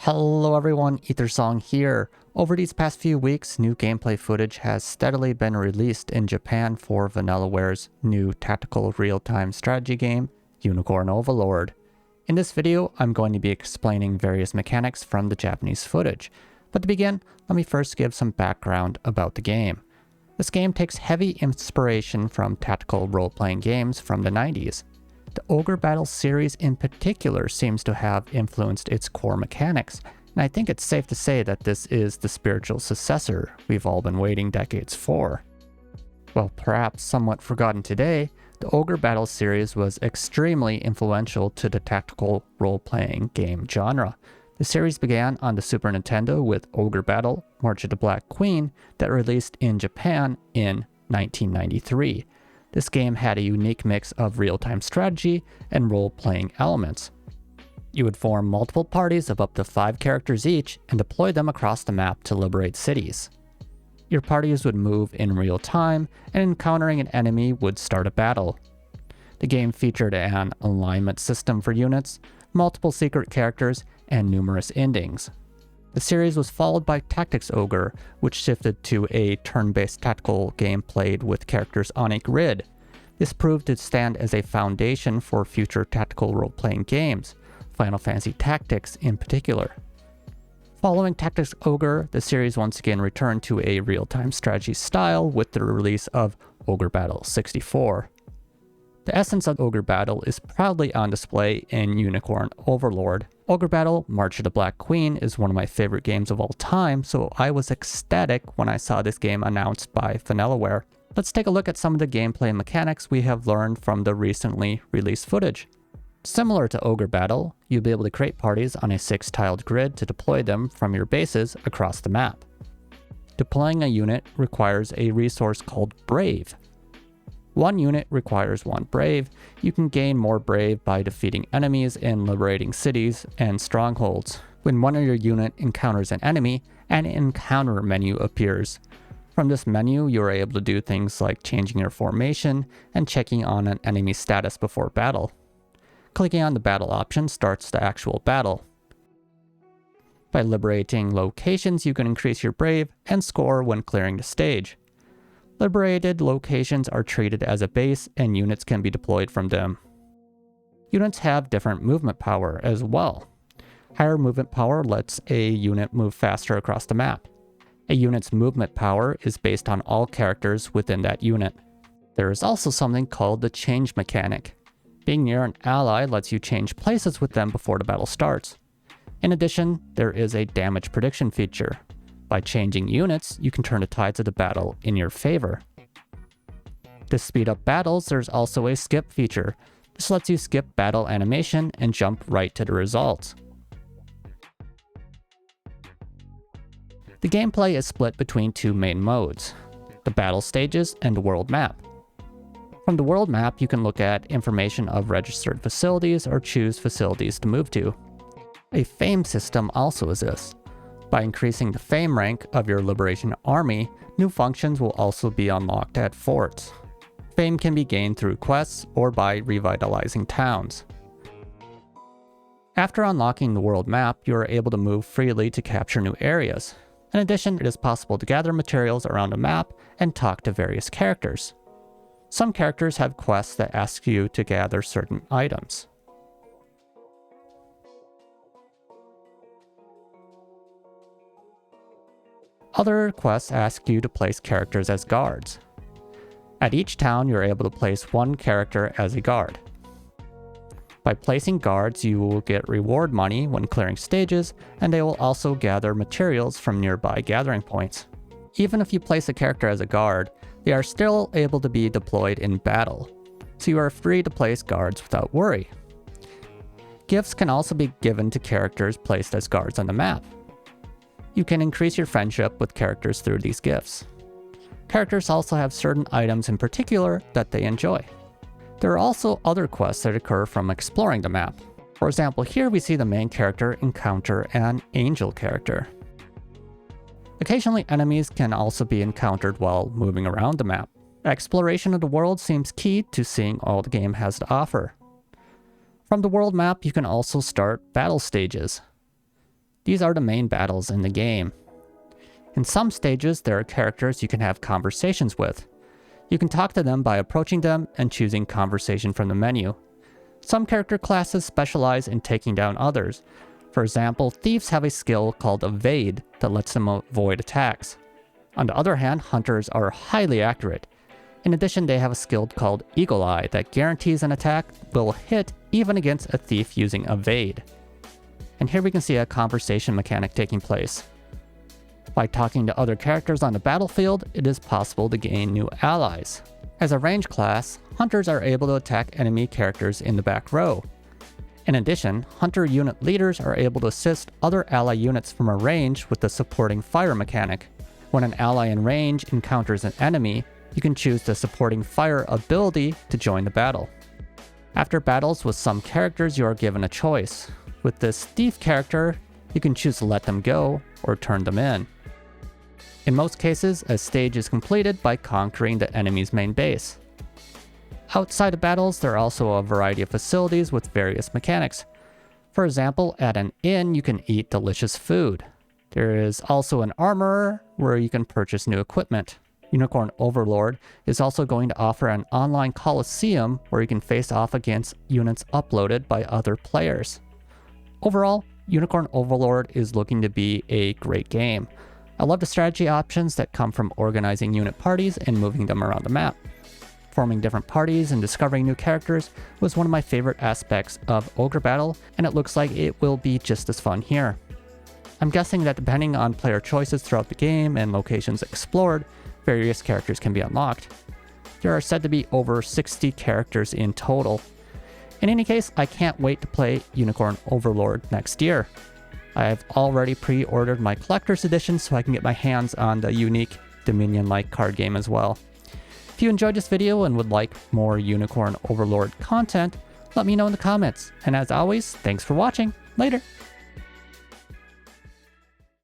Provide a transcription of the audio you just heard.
Hello everyone, EtherSong here. Over these past few weeks, new gameplay footage has steadily been released in Japan for Vanilleware's new tactical real-time strategy game, Unicorn Overlord. In this video, I'm going to be explaining various mechanics from the Japanese footage. But to begin, let me first give some background about the game. This game takes heavy inspiration from tactical role-playing games from the 90s. The Ogre Battle series in particular seems to have influenced its core mechanics, and I think it's safe to say that this is the spiritual successor we've all been waiting decades for. Well, perhaps somewhat forgotten today, the Ogre Battle series was extremely influential to the tactical role-playing game genre. The series began on the Super Nintendo with Ogre Battle, March of the Black Queen, that released in Japan in 1993. This game had a unique mix of real-time strategy and role-playing elements. You would form multiple parties of up to 5 characters each and deploy them across the map to liberate cities. Your parties would move in real time, and encountering an enemy would start a battle. The game featured an alignment system for units, multiple secret characters, and numerous endings. The series was followed by Tactics Ogre, which shifted to a turn-based tactical game played with characters on a grid. This proved to stand as a foundation for future tactical role-playing games, Final Fantasy Tactics in particular. Following Tactics Ogre, the series once again returned to a real-time strategy style with the release of Ogre Battle 64. The essence of Ogre Battle is proudly on display in Unicorn Overlord. Ogre Battle, March of the Black Queen is one of my favorite games of all time, so I was ecstatic when I saw this game announced by Vanillaware. Let's take a look at some of the gameplay mechanics we have learned from the recently released footage. Similar to Ogre Battle, you'll be able to create parties on a 6-tiled grid to deploy them from your bases across the map. Deploying a unit requires a resource called Brave. One unit requires 1 Brave. You can gain more Brave by defeating enemies and liberating cities and strongholds. When one of your unit encounters an enemy, an encounter menu appears. From this menu, you are able to do things like changing your formation and checking on an enemy's status before battle. Clicking on the battle option starts the actual battle. By liberating locations, you can increase your Brave and score when clearing the stage. Liberated locations are treated as a base and units can be deployed from them. Units have different movement power as well. Higher movement power lets a unit move faster across the map. A unit's movement power is based on all characters within that unit. There is also something called the change mechanic. Being near an ally lets you change places with them before the battle starts. In addition, there is a damage prediction feature. By changing units, you can turn the tides of the battle in your favor. To speed up battles, there's also a skip feature. This lets you skip battle animation and jump right to the results. The gameplay is split between 2 main modes, the battle stages and the world map. From the world map, you can look at information of registered facilities or choose facilities to move to. A fame system also exists. By increasing the fame rank of your Liberation Army, new functions will also be unlocked at forts. Fame can be gained through quests or by revitalizing towns. After unlocking the world map, you are able to move freely to capture new areas. In addition, it is possible to gather materials around a map and talk to various characters. Some characters have quests that ask you to gather certain items. Other quests ask you to place characters as guards. At each town, you're able to place 1 character as a guard. By placing guards, you will get reward money when clearing stages, and they will also gather materials from nearby gathering points. Even if you place a character as a guard, they are still able to be deployed in battle, so you are free to place guards without worry. Gifts can also be given to characters placed as guards on the map. You can increase your friendship with characters through these gifts. Characters also have certain items in particular that they enjoy. There are also other quests that occur from exploring the map. For example, here we see the main character encounter an angel character. Occasionally, enemies can also be encountered while moving around the map. Exploration of the world seems key to seeing all the game has to offer. From the world map, you can also start battle stages. These are the main battles in the game. In some stages, there are characters you can have conversations with. You can talk to them by approaching them and choosing conversation from the menu. Some character classes specialize in taking down others. For example, thieves have a skill called Evade that lets them avoid attacks. On the other hand, hunters are highly accurate. In addition, they have a skill called Eagle Eye that guarantees an attack will hit even against a thief using Evade. And here we can see a conversation mechanic taking place. By talking to other characters on the battlefield, it is possible to gain new allies. As a range class, hunters are able to attack enemy characters in the back row. In addition, hunter unit leaders are able to assist other ally units from a range with the supporting fire mechanic. When an ally in range encounters an enemy, you can choose the supporting fire ability to join the battle. After battles with some characters, you are given a choice. With this thief character, you can choose to let them go or turn them in. In most cases, a stage is completed by conquering the enemy's main base. Outside of battles, there are also a variety of facilities with various mechanics. For example, at an inn, you can eat delicious food. There is also an armorer where you can purchase new equipment. Unicorn Overlord is also going to offer an online coliseum where you can face off against units uploaded by other players. Overall, Unicorn Overlord is looking to be a great game. I love the strategy options that come from organizing unit parties and moving them around the map. Forming different parties and discovering new characters was one of my favorite aspects of Ogre Battle, and it looks like it will be just as fun here. I'm guessing that depending on player choices throughout the game and locations explored, various characters can be unlocked. There are said to be over 60 characters in total. In any case, I can't wait to play Unicorn Overlord next year. I have already pre-ordered my collector's edition so I can get my hands on the unique Dominion-like card game as well. If you enjoyed this video and would like more Unicorn Overlord content, let me know in the comments. And as always, thanks for watching. Later!